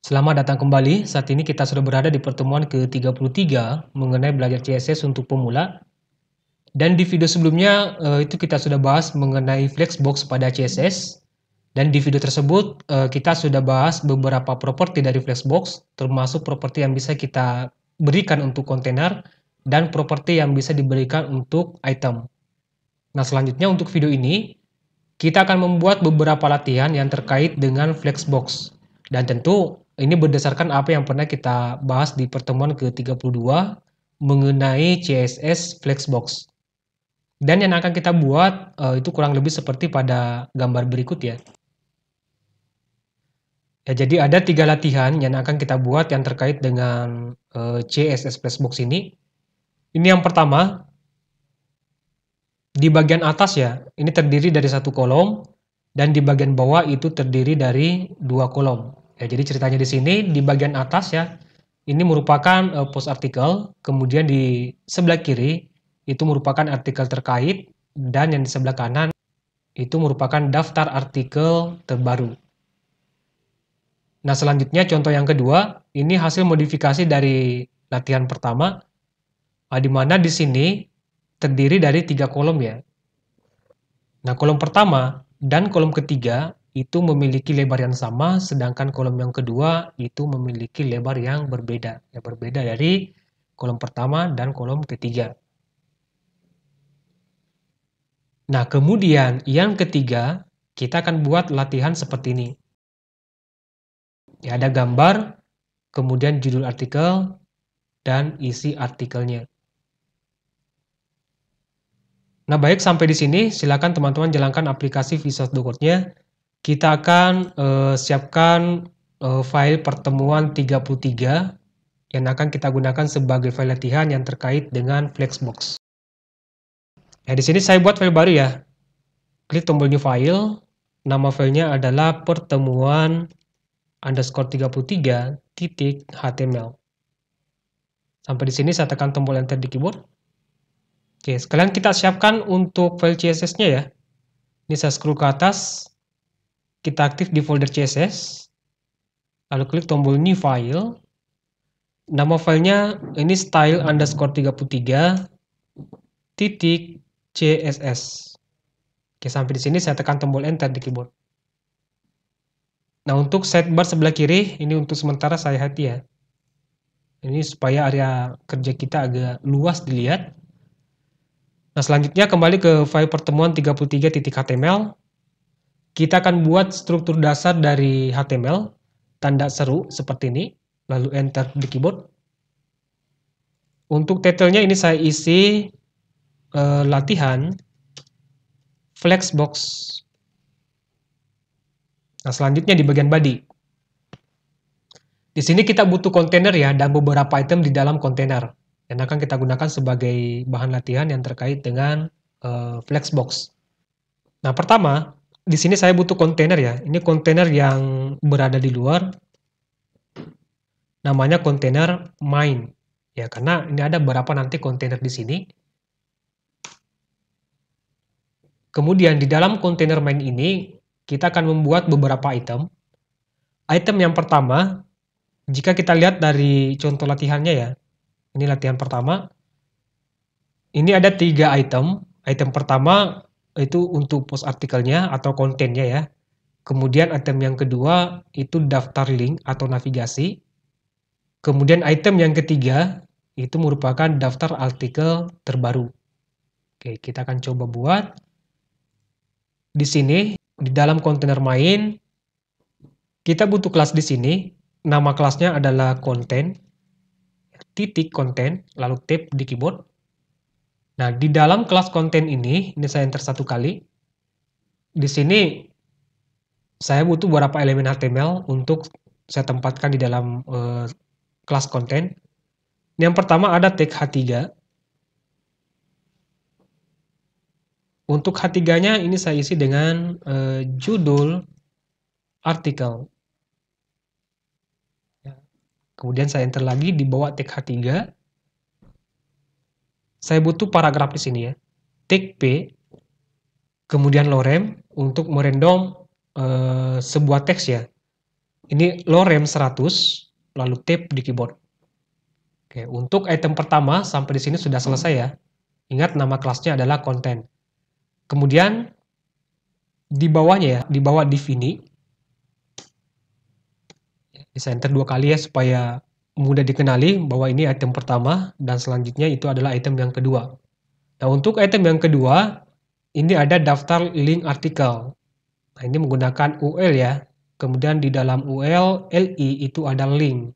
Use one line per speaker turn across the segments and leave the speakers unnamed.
Selamat datang kembali. Saat ini kita sudah berada di pertemuan ke-33 mengenai belajar CSS untuk pemula. Dan di video sebelumnya itu kita sudah bahas mengenai flexbox pada CSS. Dan di video tersebut kita sudah bahas beberapa properti dari flexbox, termasuk properti yang bisa kita berikan untuk kontainer dan properti yang bisa diberikan untuk item. Nah, selanjutnya untuk video ini kita akan membuat beberapa latihan yang terkait dengan flexbox. Dan tentu ini berdasarkan apa yang pernah kita bahas di pertemuan ke-32 mengenai CSS flexbox. Dan yang akan kita buat itu kurang lebih seperti pada gambar berikut ya. Jadi ada 3 latihan yang akan kita buat yang terkait dengan CSS flexbox ini. Ini yang pertama, di bagian atas ya, ini terdiri dari satu kolom, dan di bagian bawah itu terdiri dari 2 kolom. Ya, jadi ceritanya di sini, di bagian atas ya, ini merupakan post artikel, kemudian di sebelah kiri itu merupakan artikel terkait, dan yang di sebelah kanan itu merupakan daftar artikel terbaru. Nah, selanjutnya contoh yang kedua, ini hasil modifikasi dari latihan pertama, di mana di sini terdiri dari 3 kolom ya. Nah, kolom pertama dan kolom ketiga itu memiliki lebar yang sama, sedangkan kolom yang kedua itu memiliki lebar yang berbeda. Ya, berbeda dari kolom pertama dan kolom ketiga. Nah, kemudian yang ketiga, kita akan buat latihan seperti ini. Ya, ada gambar, kemudian judul artikel, dan isi artikelnya. Nah, baik, sampai di sini silakan teman-teman jalankan aplikasi Visual Studio Code-nya. Kita akan siapkan file pertemuan 33 yang akan kita gunakan sebagai file latihan yang terkait dengan flexbox. Nah, di sini saya buat file baru ya. Klik tombol new file. Nama filenya adalah pertemuan _33.html. Sampai di sini saya tekan tombol enter di keyboard. Oke, sekalian kita siapkan untuk file CSS-nya ya. Ini saya scroll ke atas. Kita aktif di folder CSS. Lalu klik tombol new file. Nama filenya ini style_33.css. Oke, sampai di sini saya tekan tombol enter di keyboard. Nah, untuk sidebar sebelah kiri ini untuk sementara saya hati ya. Ini supaya area kerja kita agak luas dilihat. Nah, selanjutnya kembali ke file pertemuan 33.html. Kita akan buat struktur dasar dari HTML, tanda seru seperti ini. Lalu enter di keyboard. Untuk title-nya ini saya isi latihan flexbox. Nah, selanjutnya di bagian body. Di sini kita butuh kontainer ya, dan beberapa item di dalam kontainer yang akan kita gunakan sebagai bahan latihan yang terkait dengan flexbox. Nah, pertama, di sini saya butuh kontainer ya. Ini kontainer yang berada di luar. Namanya kontainer main. Ya, karena ini ada beberapa nanti kontainer di sini. Kemudian di dalam kontainer main ini, kita akan membuat beberapa item. Item yang pertama, jika kita lihat dari contoh latihannya ya, ini latihan pertama. Ini ada 3 item. Item pertama itu untuk post artikelnya atau kontennya ya. Kemudian item yang kedua itu daftar link atau navigasi. Kemudian item yang ketiga itu merupakan daftar artikel terbaru. Oke, kita akan coba buat. Di sini di dalam kontainer main kita butuh kelas di sini. Nama kelasnya adalah konten. Titik konten, lalu tab di keyboard. Nah, di dalam kelas konten ini saya enter satu kali. Di sini saya butuh beberapa elemen HTML untuk saya tempatkan di dalam kelas konten. Yang pertama ada tag H3. Untuk H3-nya ini saya isi dengan judul artikel. Kemudian saya enter lagi di bawah tag H3. Saya butuh paragraf di sini ya. Tag P, kemudian lorem untuk merandom sebuah teks ya. Ini lorem 100, lalu tab di keyboard. Oke, untuk item pertama sampai di sini sudah selesai ya. Ingat nama kelasnya adalah content. Kemudian di bawahnya ya, di bawah div ini, bisa enter 2 kali ya supaya mudah dikenali bahwa ini item pertama dan selanjutnya itu adalah item yang kedua. Nah, untuk item yang kedua, ini ada daftar link artikel. Nah, ini menggunakan UL ya. Kemudian di dalam UL, LI itu ada link.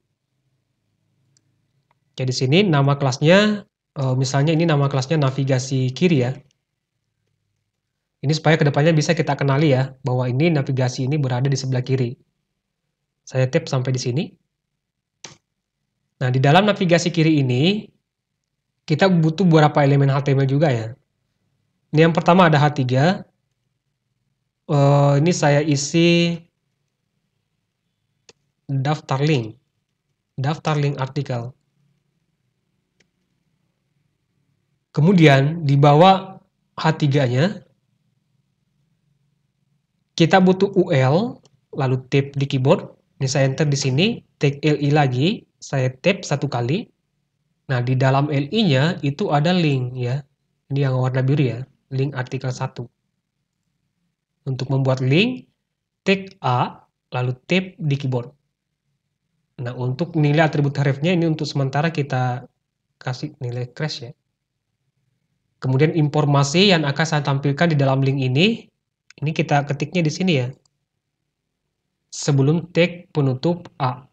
Jadi sini nama kelasnya, misalnya ini nama kelasnya navigasi kiri ya. Ini supaya kedepannya bisa kita kenali ya, bahwa ini navigasi ini berada di sebelah kiri. Saya tap sampai di sini. Nah, di dalam navigasi kiri ini, kita butuh beberapa elemen HTML juga ya. Ini yang pertama ada H3. Ini saya isi daftar link artikel. Kemudian di bawah H3-nya, kita butuh UL, lalu tab di keyboard. Ini saya enter di sini, tag LI lagi, saya tap 1 kali. Nah, di dalam LI-nya itu ada link ya. Ini yang warna biru ya, link artikel 1. Untuk membuat link, tag A, lalu tab di keyboard. Nah, untuk nilai atribut href-nya ini untuk sementara kita kasih nilai crash ya. Kemudian informasi yang akan saya tampilkan di dalam link ini kita ketiknya di sini ya. Sebelum tag penutup A.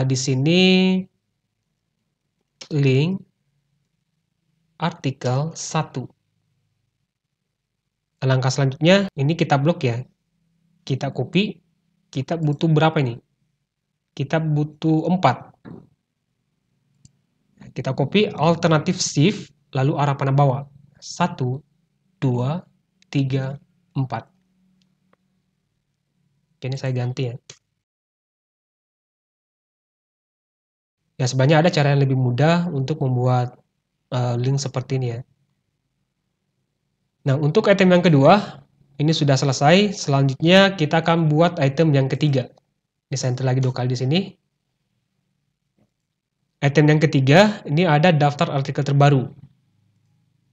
Di sini link artikel 1. Langkah selanjutnya ini kita blok ya. Kita copy, kita butuh berapa ini? Kita butuh 4. Kita copy, alternatif shift, lalu arah panah bawah. 1, 2, 3, 4. Ini saya ganti ya. Ya, sebenarnya ada cara yang lebih mudah untuk membuat link seperti ini ya. Nah, untuk item yang kedua, ini sudah selesai. Selanjutnya kita akan buat item yang ketiga. Ini saya enter lagi 2 kali di sini. Item yang ketiga, ini ada daftar artikel terbaru.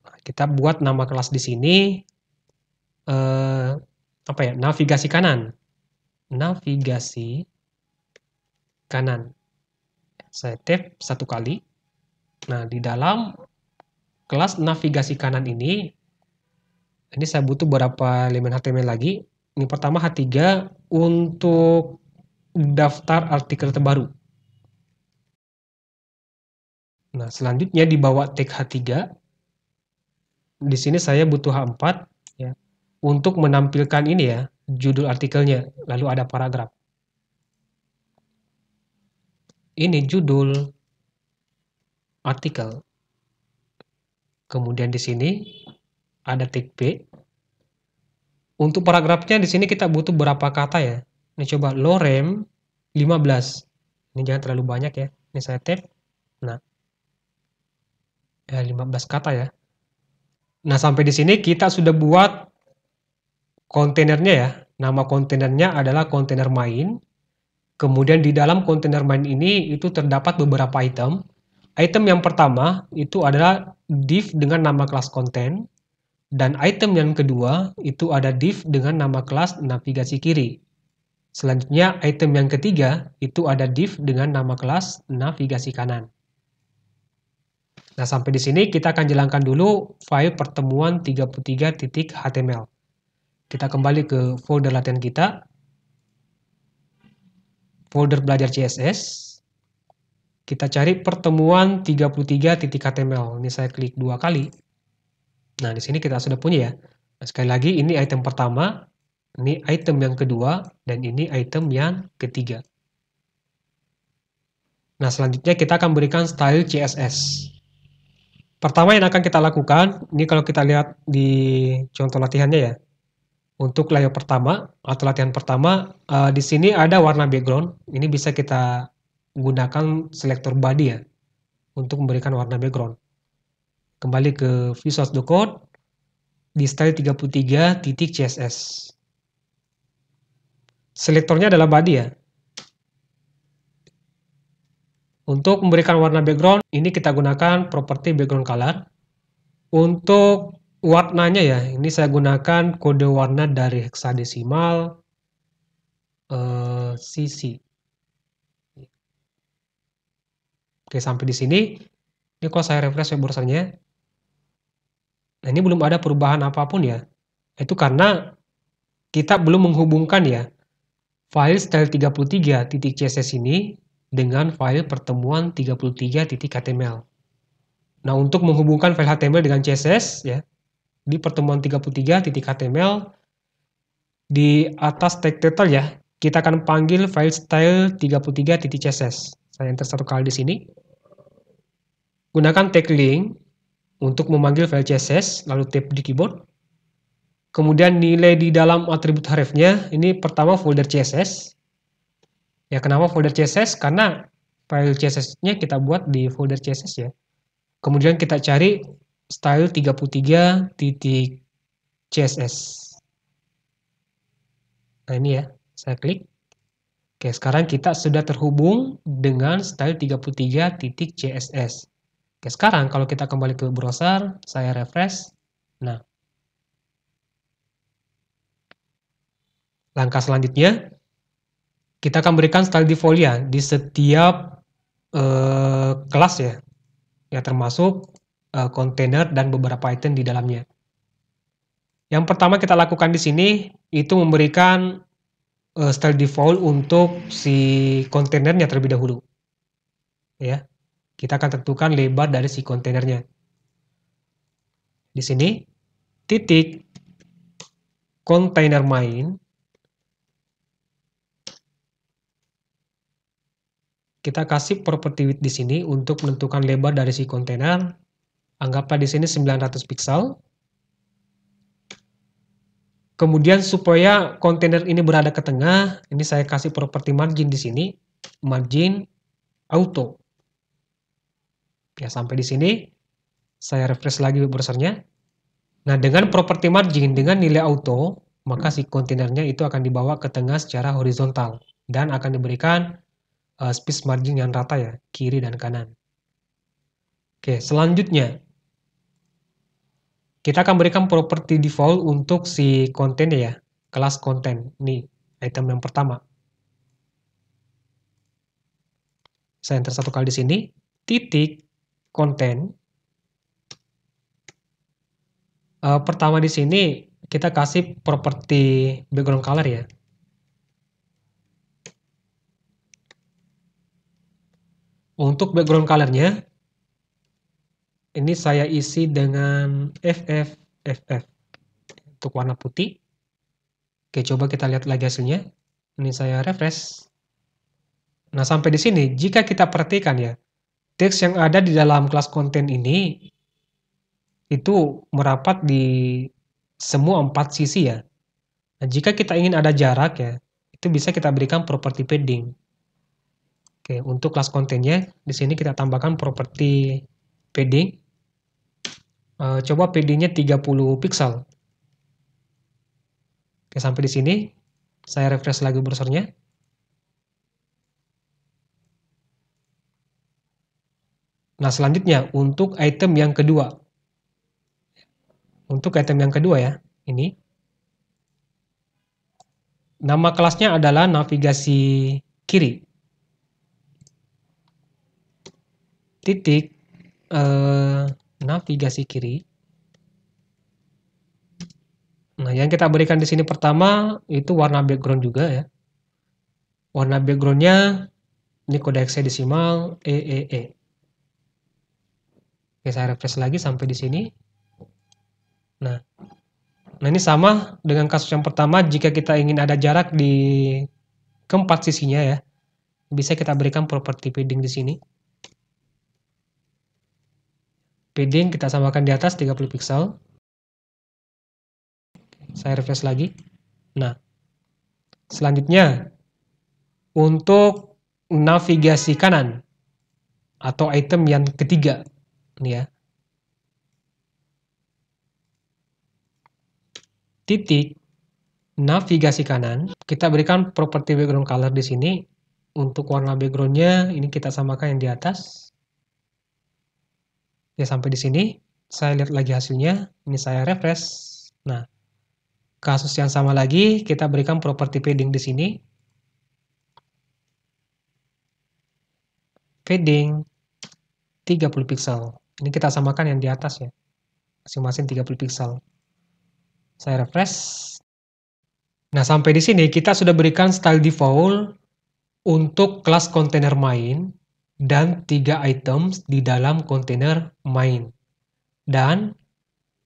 Nah, kita buat nama kelas di sini, apa ya, navigasi kanan. Navigasi kanan. Saya tap 1 kali. Nah, di dalam kelas navigasi kanan ini saya butuh beberapa elemen HTML lagi. Ini pertama H3 untuk daftar artikel terbaru. Nah, selanjutnya di bawah tag H3, di sini saya butuh H4 ya, untuk menampilkan ini ya, judul artikelnya, lalu ada paragraf. Ini judul artikel. Kemudian di sini ada tag B. Untuk paragrafnya di sini kita butuh berapa kata ya. Ini coba lorem 15. Ini jangan terlalu banyak ya. Ini saya tab. Nah, 15 kata ya. Nah, sampai di sini kita sudah buat kontainernya ya. Nama kontainernya adalah kontainer main. Kemudian di dalam kontainer main ini itu terdapat beberapa item. Item yang pertama itu adalah div dengan nama kelas content. Dan item yang kedua itu ada div dengan nama kelas navigasi kiri. Selanjutnya item yang ketiga itu ada div dengan nama kelas navigasi kanan. Nah, sampai di sini kita akan jalankan dulu file pertemuan 33.html. Kita kembali ke folder latihan kita. Folder belajar CSS. Kita cari pertemuan 33.html. Ini saya klik 2 kali. Nah, di sini kita sudah punya ya. Nah, sekali lagi ini item pertama, ini item yang kedua, dan ini item yang ketiga. Nah, selanjutnya kita akan berikan style CSS. Pertama yang akan kita lakukan, ini kalau kita lihat di contoh latihannya ya. Untuk layout pertama atau latihan pertama, di sini ada warna background. Ini bisa kita gunakan selektor body ya untuk memberikan warna background. Kembali ke Visual Studio Code, di style 33.css. selektornya adalah body ya. Untuk memberikan warna background, ini kita gunakan properti background color. Untuk warnanya ya, ini saya gunakan kode warna dari heksadesimal CC. Oke, sampai di sini. Ini kalau saya refresh web browsernya, nah ini belum ada perubahan apapun ya. Itu karena kita belum menghubungkan ya file style33.css ini dengan file pertemuan 33.html. Nah, untuk menghubungkan file HTML dengan CSS ya, di pertemuan 33.html di atas tag title ya, kita akan panggil file style33.css. Saya enter satu kali di sini. Gunakan tag link untuk memanggil file CSS, lalu tap di keyboard. Kemudian nilai di dalam atribut hrefnya, ini pertama folder CSS. Ya, kenapa folder CSS? Karena file CSS-nya kita buat di folder CSS ya. Kemudian kita cari style33.css. Nah, ini ya, saya klik. Oke, sekarang kita sudah terhubung dengan style33.css. Oke, sekarang kalau kita kembali ke browser, saya refresh. Nah, langkah selanjutnya, kita akan berikan style default ya di setiap kelas ya. Ya, termasuk kontainer dan beberapa item di dalamnya. Yang pertama kita lakukan di sini itu memberikan style default untuk si kontainernya terlebih dahulu. Ya, kita akan tentukan lebar dari si kontainernya. Di sini titik container main, kita kasih property width di sini untuk menentukan lebar dari si kontainer. Anggaplah di sini 900 pixel. Kemudian supaya kontainer ini berada ke tengah, ini saya kasih properti margin di sini, margin auto. Ya, sampai di sini saya refresh lagi browsernya. Nah, dengan properti margin dengan nilai auto, maka si kontainernya itu akan dibawa ke tengah secara horizontal dan akan diberikan space margin yang rata ya, kiri dan kanan. Oke, selanjutnya kita akan berikan properti default untuk si konten ya, kelas konten. Ini item yang pertama. Saya enter satu kali di sini, titik konten. Pertama di sini kita kasih properti background color ya. Untuk background colornya, ini saya isi dengan FF untuk warna putih. Oke, coba kita lihat lagi hasilnya. Ini saya refresh. Nah, sampai di sini, jika kita perhatikan ya, teks yang ada di dalam kelas konten ini itu merapat di semua 4 sisi ya. Nah, jika kita ingin ada jarak ya, itu bisa kita berikan properti padding. Oke, untuk kelas kontennya, di sini kita tambahkan properti padding. Coba paddingnya 30 pixel. Oke, sampai di sini, saya refresh lagi browsernya. Nah, selanjutnya untuk item yang kedua. Untuk item yang kedua ya, ini. Nama kelasnya adalah navigasi kiri. Titik navigasi kiri. Nah, yang kita berikan di sini pertama itu warna background juga ya. Warna backgroundnya ini kode heksadesimal EEE. Oke, saya refresh lagi sampai di sini. Nah, ini sama dengan kasus yang pertama. Jika kita ingin ada jarak di keempat sisinya ya, bisa kita berikan properti padding di sini. Padding kita samakan di atas 30 pixel. Saya refresh lagi. Nah, selanjutnya untuk navigasi kanan atau item yang ketiga, ini ya. Titik navigasi kanan, kita berikan properti background color di sini. Untuk warna backgroundnya, ini kita samakan yang di atas. Ya, sampai di sini. Saya lihat lagi hasilnya. Ini saya refresh. Nah, kasus yang sama lagi, kita berikan properti padding di sini. Padding 30 pixel. Ini kita samakan yang di atas ya. Masing-masing 30 pixel. Saya refresh. Nah, sampai di sini kita sudah berikan style default untuk kelas kontainer main dan 3 items di dalam kontainer main. Dan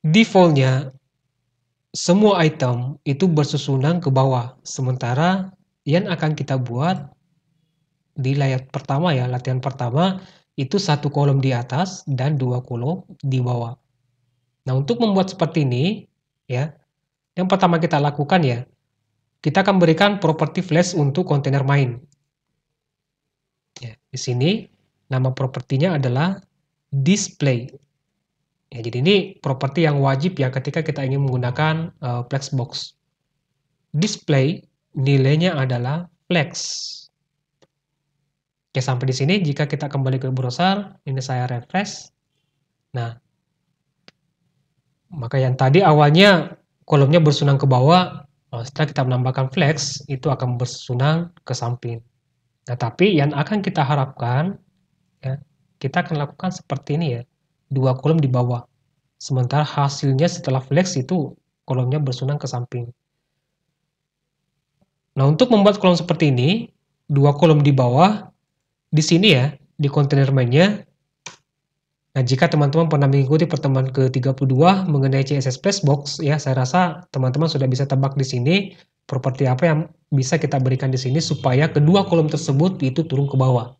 defaultnya semua item itu bersusunan ke bawah. Sementara yang akan kita buat di layar pertama ya, latihan pertama itu 1 kolom di atas dan 2 kolom di bawah. Nah, untuk membuat seperti ini ya, yang pertama kita lakukan ya, kita akan berikan properti flash untuk kontainer main. Ya, di sini nama propertinya adalah display. Ya, jadi ini properti yang wajib ya ketika kita ingin menggunakan Flexbox. Display nilainya adalah flex. Oke, sampai di sini jika kita kembali ke browser, ini saya refresh. Nah, maka yang tadi awalnya kolomnya bersunang ke bawah, setelah kita menambahkan flex, itu akan bersunang ke samping. Nah, tapi yang akan kita harapkan, ya, kita akan lakukan seperti ini ya, 2 kolom di bawah. Sementara hasilnya setelah flex itu kolomnya bersunang ke samping. Nah, untuk membuat kolom seperti ini, 2 kolom di bawah, di sini ya, di kontainer mainnya. Nah, jika teman-teman pernah mengikuti pertemuan ke-32 mengenai CSS Flexbox, ya, saya rasa teman-teman sudah bisa tebak di sini properti apa yang bisa kita berikan di sini supaya kedua kolom tersebut itu turun ke bawah.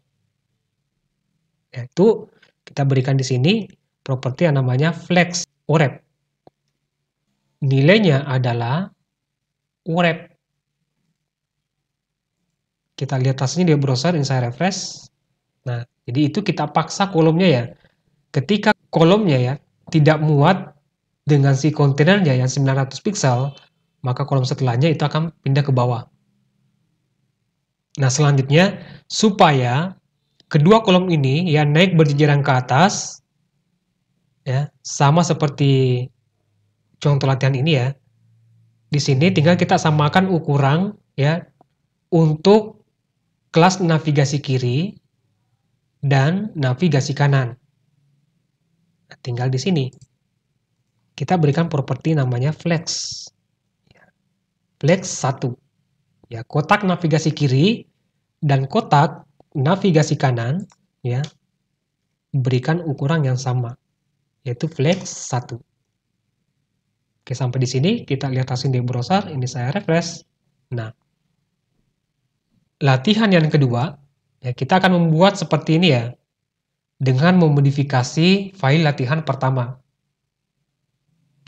Yaitu kita berikan di sini properti yang namanya flex wrap. Nilainya adalah wrap. Kita lihat hasilnya di browser, ini saya refresh. Nah, jadi itu kita paksa kolomnya ya. Ketika kolomnya ya tidak muat dengan si kontainernya yang 900 pixel, maka kolom setelahnya itu akan pindah ke bawah. Nah, selanjutnya supaya kedua kolom ini yang naik berjejeran ke atas, ya, sama seperti contoh latihan ini ya. Di sini tinggal kita samakan ukuran ya untuk kelas navigasi kiri dan navigasi kanan. Nah, tinggal di sini kita berikan properti namanya flex. Flex 1. Ya, kotak navigasi kiri dan kotak navigasi kanan ya berikan ukuran yang sama, yaitu flex 1. Oke, sampai di sini kita lihat hasil di browser, ini saya refresh. Nah, latihan yang kedua, ya kita akan membuat seperti ini ya, dengan memodifikasi file latihan pertama.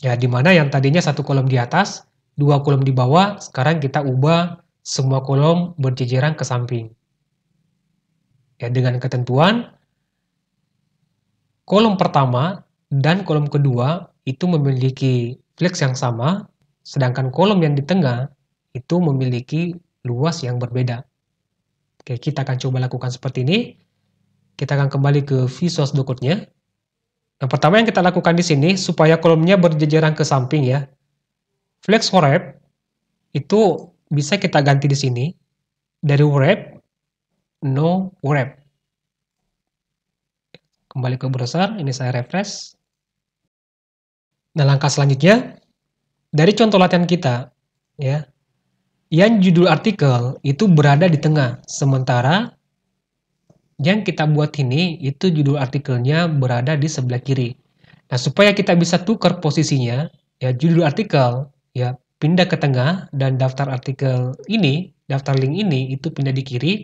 Ya, di mana yang tadinya 1 kolom di atas, 2 kolom di bawah, sekarang kita ubah semua kolom berjejeran ke samping. Ya, dengan ketentuan kolom pertama dan kolom kedua itu memiliki flex yang sama, sedangkan kolom yang di tengah itu memiliki luas yang berbeda. Oke, kita akan coba lakukan seperti ini. Kita akan kembali ke Visual Studio Code-nya. Yang pertama yang kita lakukan di sini, supaya kolomnya berjejeran ke samping ya, flex wrap itu bisa kita ganti di sini, dari wrap, no wrap. Kembali ke browser, ini saya refresh. Nah, langkah selanjutnya, dari contoh latihan kita, ya, yang judul artikel itu berada di tengah, sementara yang kita buat ini itu judul artikelnya berada di sebelah kiri. Nah, supaya kita bisa tukar posisinya, ya judul artikel ya pindah ke tengah dan daftar artikel ini, daftar link ini itu pindah di kiri.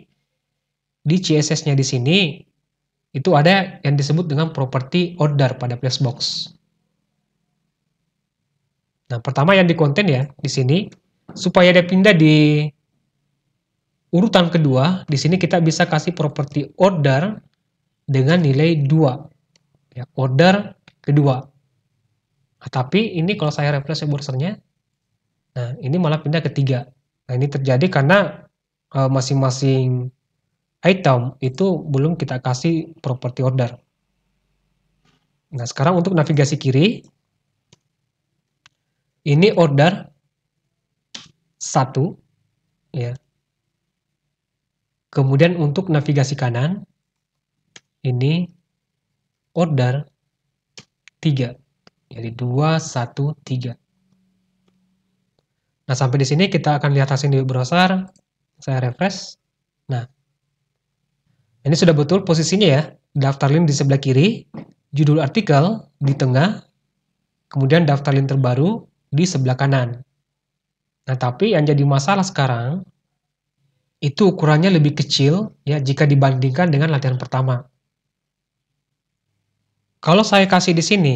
Di CSS-nya di sini itu ada yang disebut dengan properti order pada Flexbox. Nah, pertama yang di konten ya di sini supaya dia pindah di urutan kedua, di sini kita bisa kasih properti order dengan nilai 2. Ya, order kedua. Nah, tapi ini kalau saya refresh browsernya, Nah, ini malah pindah ke 3. Nah, ini terjadi karena masing-masing item itu belum kita kasih property order. Nah, sekarang untuk navigasi kiri, ini order 1, ya. Kemudian untuk navigasi kanan, ini order 3. Jadi 2, 1, 3. Nah, sampai di sini kita akan lihat hasil di browser. Saya refresh. Nah, ini sudah betul posisinya ya. Daftar link di sebelah kiri, judul artikel di tengah, kemudian daftar link terbaru di sebelah kanan. Nah, tapi yang jadi masalah sekarang, itu ukurannya lebih kecil ya jika dibandingkan dengan latihan pertama. Kalau saya kasih di sini,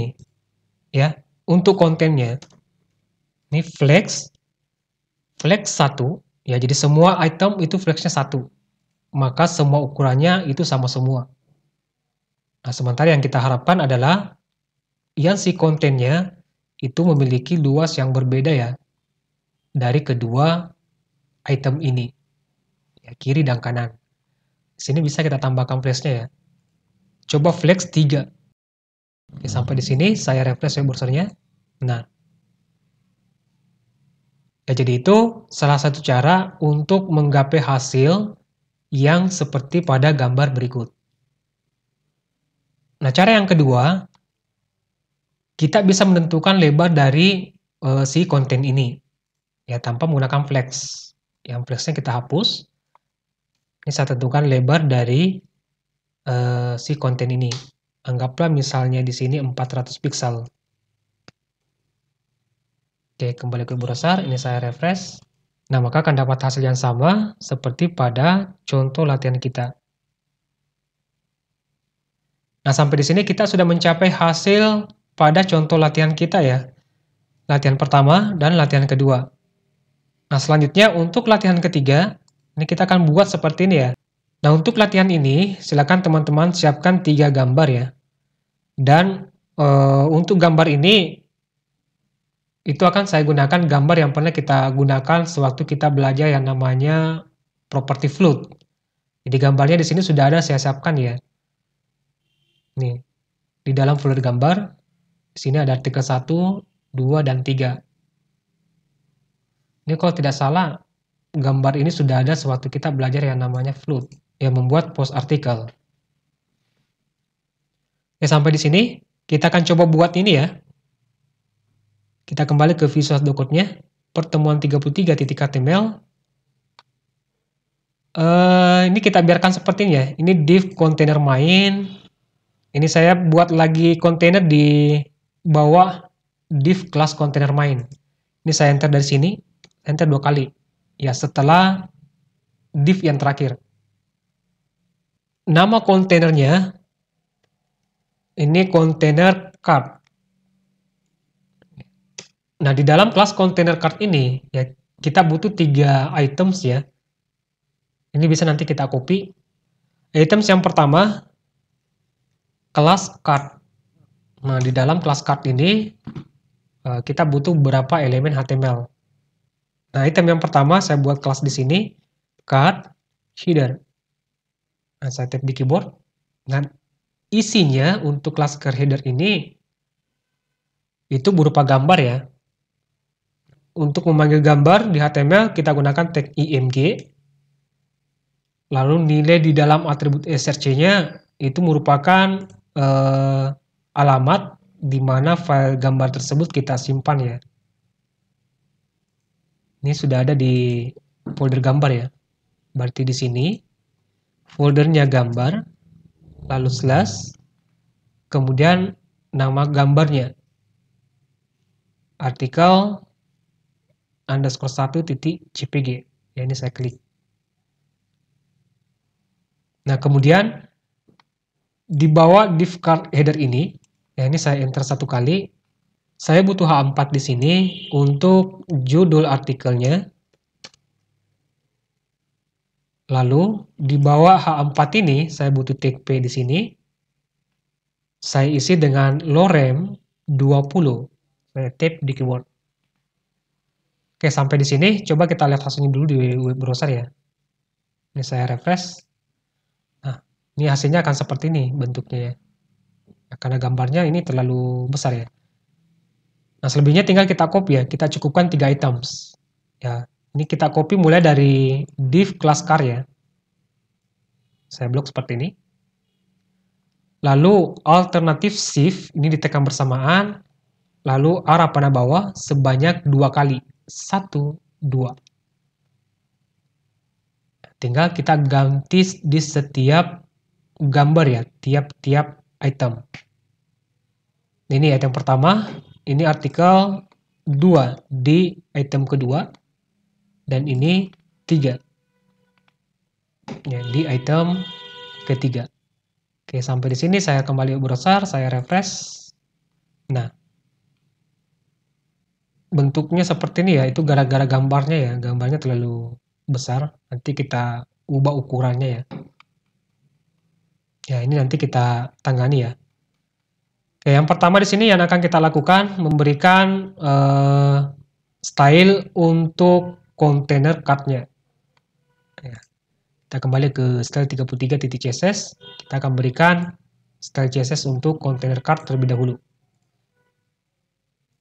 ya, untuk kontennya, ini flex 1, ya jadi semua item itu flexnya 1. Maka semua ukurannya itu sama semua. Nah, sementara yang kita harapkan adalah yang si kontennya itu memiliki luas yang berbeda ya dari kedua item ini, ya, kiri dan kanan. Di sini bisa kita tambahkan flexnya ya. Coba flex 3. Oke, sampai di sini saya refresh web browsernya. Nah, ya jadi itu salah satu cara untuk menggapai hasil yang seperti pada gambar berikut. Nah, cara yang kedua, kita bisa menentukan lebar dari si konten ini, ya tanpa menggunakan flex. Yang flexnya kita hapus. Ini saya tentukan lebar dari si konten ini. Anggaplah misalnya di sini 400 pixel. Oke, kembali ke browser, ini saya refresh. Nah, maka akan dapat hasil yang sama seperti pada contoh latihan kita. Nah, sampai di sini kita sudah mencapai hasil pada contoh latihan kita ya. Latihan pertama dan latihan kedua. Nah, selanjutnya untuk latihan ketiga, ini kita akan buat seperti ini ya. Nah, untuk latihan ini, silakan teman-teman siapkan 3 gambar ya. Dan untuk gambar ini, itu akan saya gunakan gambar yang pernah kita gunakan sewaktu kita belajar yang namanya property float. Jadi gambarnya di sini sudah ada saya siapkan ya. Nih, di dalam folder gambar, di sini ada artikel 1, 2, dan 3. Ini kalau tidak salah, gambar ini sudah ada sewaktu kita belajar yang namanya float, yang membuat post artikel. Ya, sampai di sini, kita akan coba buat ini ya. Kita kembali ke Visual Studio Code-nya, pertemuan 33.html. Ini kita biarkan seperti ini ya. Ini div container main. Ini saya buat lagi kontainer di bawah div class container main. Ini saya enter dari sini, enter 2 kali. Ya, setelah div yang terakhir. Nama kontainernya ini container card. Nah, di dalam kelas container card ini ya kita butuh 3 items ya. Ini bisa nanti kita copy. Items yang pertama kelas card. Nah, di dalam kelas card ini kita butuh beberapa elemen HTML. Nah, item yang pertama saya buat kelas di sini card header. Nah, saya tap di keyboard. Dan isinya untuk kelas card header ini itu berupa gambar ya. Untuk memanggil gambar di HTML kita gunakan tag img. Lalu nilai di dalam atribut src-nya itu merupakan alamat di mana file gambar tersebut kita simpan ya. Ini sudah ada di folder gambar ya. Berarti di sini foldernya gambar, lalu slash, kemudian nama gambarnya. Artikel underscore 1.jpg. Ya, ini saya klik. Nah, kemudian di bawah div card header ini, ya ini saya enter 1 kali. Saya butuh H4 di sini untuk judul artikelnya. Lalu di bawah H4 ini saya butuh tag P di sini. Saya isi dengan lorem 20. Saya tap di keyboard. Oke, sampai di sini coba kita lihat hasilnya dulu di web browser ya. Ini saya refresh. Nah, ini hasilnya akan seperti ini bentuknya ya. Karena gambarnya ini terlalu besar ya. Nah, selebihnya tinggal kita copy ya. Kita cukupkan 3 items. Ya, ini kita copy mulai dari div class car ya. Saya blok seperti ini. Lalu alternatif shift ini ditekan bersamaan. Lalu arah panah bawah sebanyak 2 kali. 1, 2. Tinggal kita ganti di setiap gambar ya, tiap-tiap item. Ini item pertama, ini artikel 2 di item kedua, dan ini 3 ya, di item ketiga. Oke, sampai di sini saya kembali ke browser, saya refresh. Nah, bentuknya seperti ini ya, itu gara-gara gambarnya ya, gambarnya terlalu besar. Nanti kita ubah ukurannya ya. Ya, ini nanti kita tangani ya. Oke, yang pertama di sini yang akan kita lakukan memberikan style untuk kontainer card-nya. Ya, kita kembali ke style 33.css. Kita akan berikan style CSS untuk kontainer card terlebih dahulu.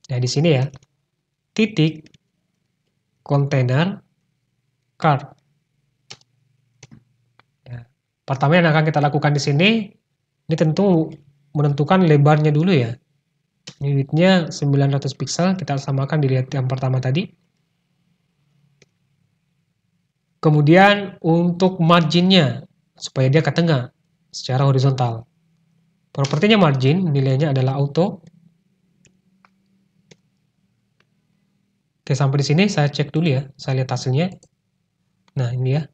Ya, di sini ya. Titik kontainer card. Ya. Pertama yang akan kita lakukan di sini, ini tentu menentukan lebarnya dulu ya. Ini width-nya 900 pixel, kita samakan dilihat yang pertama tadi. Kemudian untuk marginnya, supaya dia ke tengah, secara horizontal. Propertinya margin, nilainya adalah auto. Oke, sampai di sini saya cek dulu ya, saya lihat hasilnya. Nah, ini ya.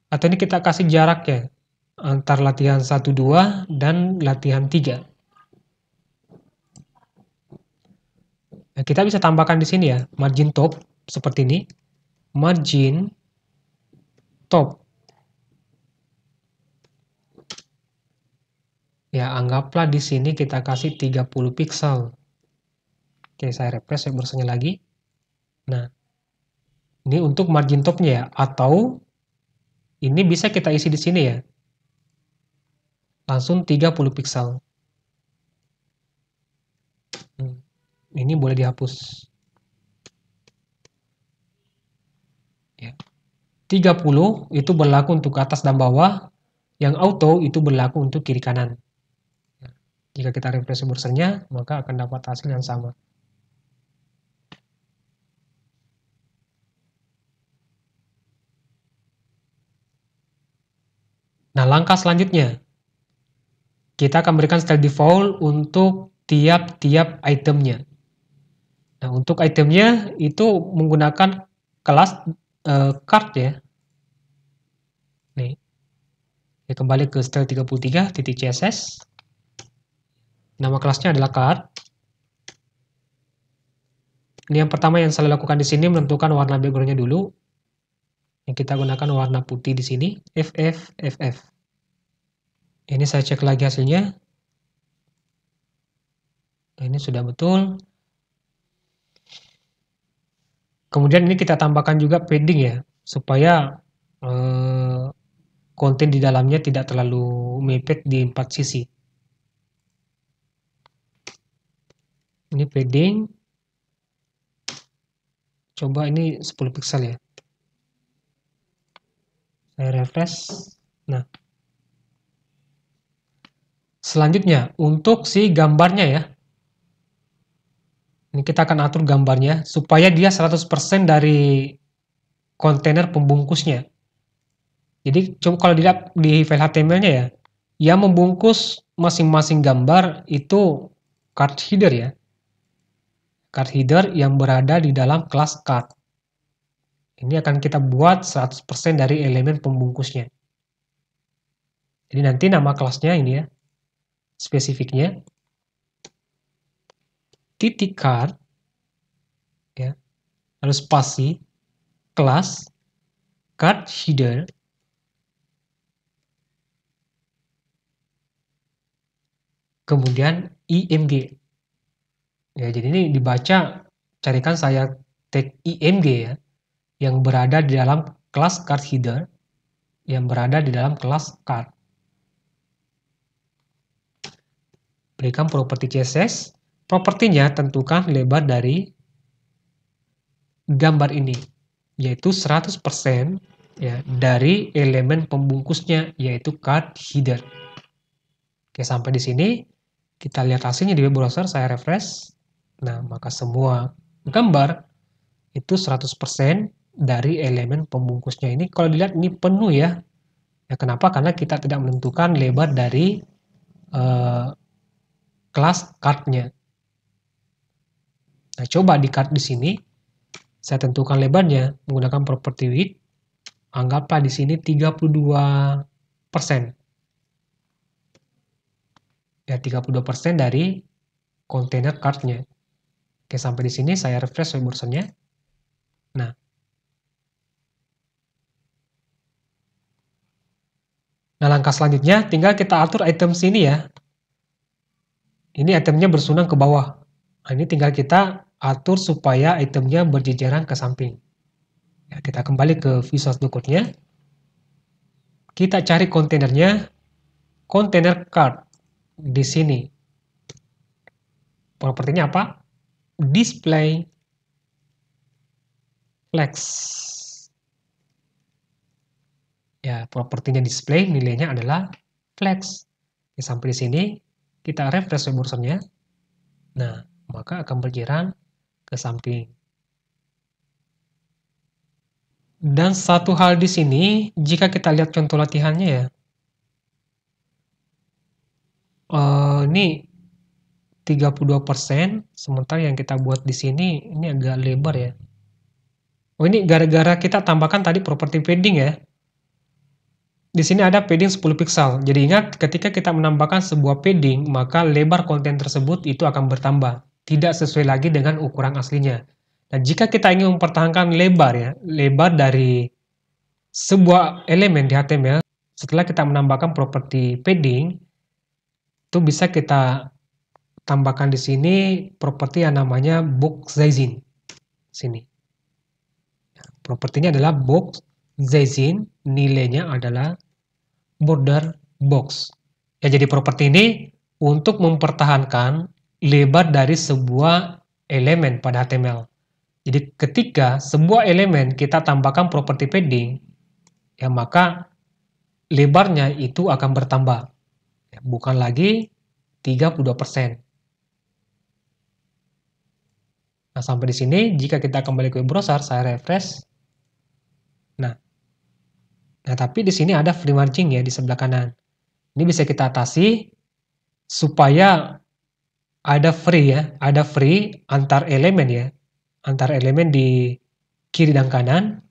Atau ini kita kasih jarak ya, antar latihan 1-2 dan latihan 3. Nah, kita bisa tambahkan di sini ya, margin top, seperti ini. Margin top. Ya, anggaplah di sini kita kasih 30 pixel. Oke, saya refresh browsernya lagi. Nah, ini untuk margin topnya ya, atau ini bisa kita isi di sini ya. Langsung 30 pixel. Ini boleh dihapus. Ya. 30 itu berlaku untuk atas dan bawah, yang auto itu berlaku untuk kiri kanan. Jika kita refresh browsernya, maka akan dapat hasil yang sama. Nah, langkah selanjutnya, kita akan berikan style default untuk tiap-tiap itemnya. Nah, untuk itemnya itu menggunakan kelas card ya. Nih, ya, kembali ke style 33.css. Nama kelasnya adalah card. Ini yang pertama yang saya lakukan di sini menentukan warna backgroundnya dulu. Yang kita gunakan warna putih di sini, FF. Ini saya cek lagi hasilnya. Ini sudah betul. Kemudian ini kita tambahkan juga padding ya, supaya konten di dalamnya tidak terlalu mepet di 4 sisi. Ini padding. Coba ini 10 pixel ya. Saya refresh. Nah, selanjutnya untuk si gambarnya ya. Ini kita akan atur gambarnya supaya dia 100% dari kontainer pembungkusnya. Jadi coba kalau dilihat di file HTML-nya ya, yang membungkus masing-masing gambar itu card header ya. Card header yang berada di dalam kelas card. Ini akan kita buat 100% dari elemen pembungkusnya. Jadi nanti nama kelasnya ini ya, spesifiknya titik card ya, lalu spasi kelas card header, kemudian img. Ya, jadi ini dibaca, carikan saya tag img ya, yang berada di dalam kelas card header, yang berada di dalam kelas card. Berikan properti CSS. Propertinya tentukan lebar dari gambar ini, yaitu 100% ya, dari elemen pembungkusnya, yaitu card header. Oke, sampai di sini kita lihat hasilnya di web browser, saya refresh. Nah, maka semua gambar itu 100% dari elemen pembungkusnya. Ini kalau dilihat ini penuh ya. Ya, kenapa? Karena kita tidak menentukan lebar dari kelas card-nya. Nah, coba di card di sini saya tentukan lebarnya menggunakan property width. Anggaplah di sini 32%. Ya, 32% dari kontainer card-nya. Oke, sampai di sini saya refresh web browser-nya. Nah, langkah selanjutnya tinggal kita atur item sini ya. Ini itemnya bersunang ke bawah. Nah, ini tinggal kita atur supaya itemnya berjejeran ke samping. Ya, kita kembali ke Visual Studio Code-nya. Kita cari kontainernya, kontainer card di sini. Propertinya apa? Display flex. Ya, propertinya display, nilainya adalah flex. Ya, sampai di sini kita refresh web browser-nya. Nah, maka akan berjejeran ke samping. Dan satu hal di sini, jika kita lihat contoh latihannya ya, ini 32%, sementara yang kita buat di sini ini agak lebar ya. Oh, ini gara-gara kita tambahkan tadi properti padding ya. Di sini ada padding 10 pixel. Jadi ingat, ketika kita menambahkan sebuah padding, maka lebar konten tersebut itu akan bertambah. Tidak sesuai lagi dengan ukuran aslinya. Nah, jika kita ingin mempertahankan lebar ya, lebar dari sebuah elemen di HTML, setelah kita menambahkan properti padding, itu bisa kita tambahkan di sini properti yang namanya box sizing. Sini. Propertinya adalah box sizing, nilainya adalah border box. Ya, jadi properti ini untuk mempertahankan lebar dari sebuah elemen pada HTML. Jadi ketika sebuah elemen kita tambahkan properti padding, ya maka lebarnya itu akan bertambah. Ya, bukan lagi 32%. Nah, sampai di sini jika kita kembali ke web browser, saya refresh. Nah, tapi di sini ada free margin ya di sebelah kanan. Ini bisa kita atasi supaya ada free ya, ada free antar elemen ya, antar elemen di kiri dan kanan.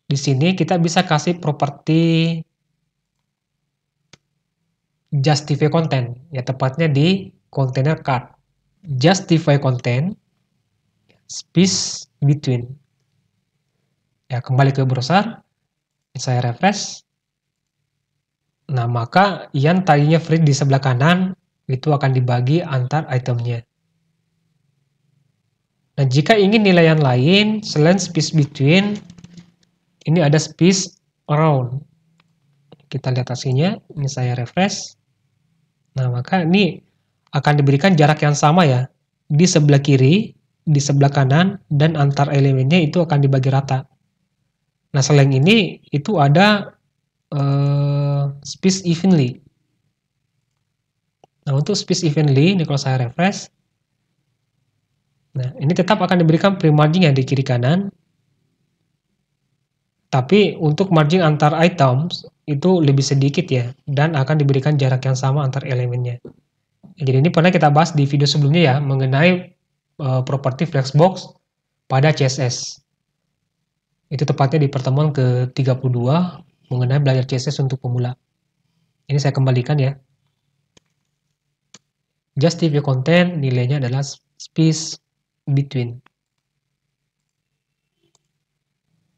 Di sini kita bisa kasih properti justify content, ya tepatnya di container card. Justify content, space between. Ya, kembali ke browser, saya refresh. Nah, maka yang tadinya free di sebelah kanan itu akan dibagi antar itemnya. Nah, jika ingin nilai yang lain, selain space between, ini ada space around. Kita lihat hasilnya, ini saya refresh. Nah, maka ini akan diberikan jarak yang sama ya. Di sebelah kiri, di sebelah kanan, dan antar elemennya itu akan dibagi rata. Nah, selain ini, itu ada space evenly. Nah, untuk space evenly, ini kalau saya refresh, nah, ini tetap akan diberikan free margin ya di kiri kanan. Tapi untuk margin antar items itu lebih sedikit ya, dan akan diberikan jarak yang sama antar elemennya. Jadi ini pernah kita bahas di video sebelumnya ya, mengenai properti flexbox pada CSS. Itu tepatnya di pertemuan ke-32 mengenai belajar CSS untuk pemula. Ini saya kembalikan ya. Justify content nilainya adalah space between.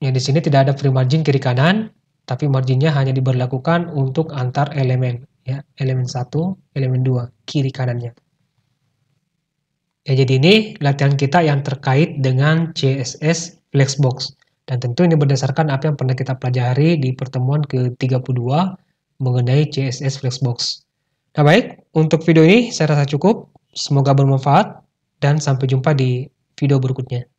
Ya, di sini tidak ada free margin kiri kanan, tapi marginnya hanya diberlakukan untuk antar elemen, ya, elemen 1, elemen 2, kiri kanannya. Ya, jadi ini latihan kita yang terkait dengan CSS Flexbox. Dan tentu ini berdasarkan apa yang pernah kita pelajari di pertemuan ke-32 mengenai CSS Flexbox. Nah, baik, untuk video ini saya rasa cukup. Semoga bermanfaat dan sampai jumpa di video berikutnya.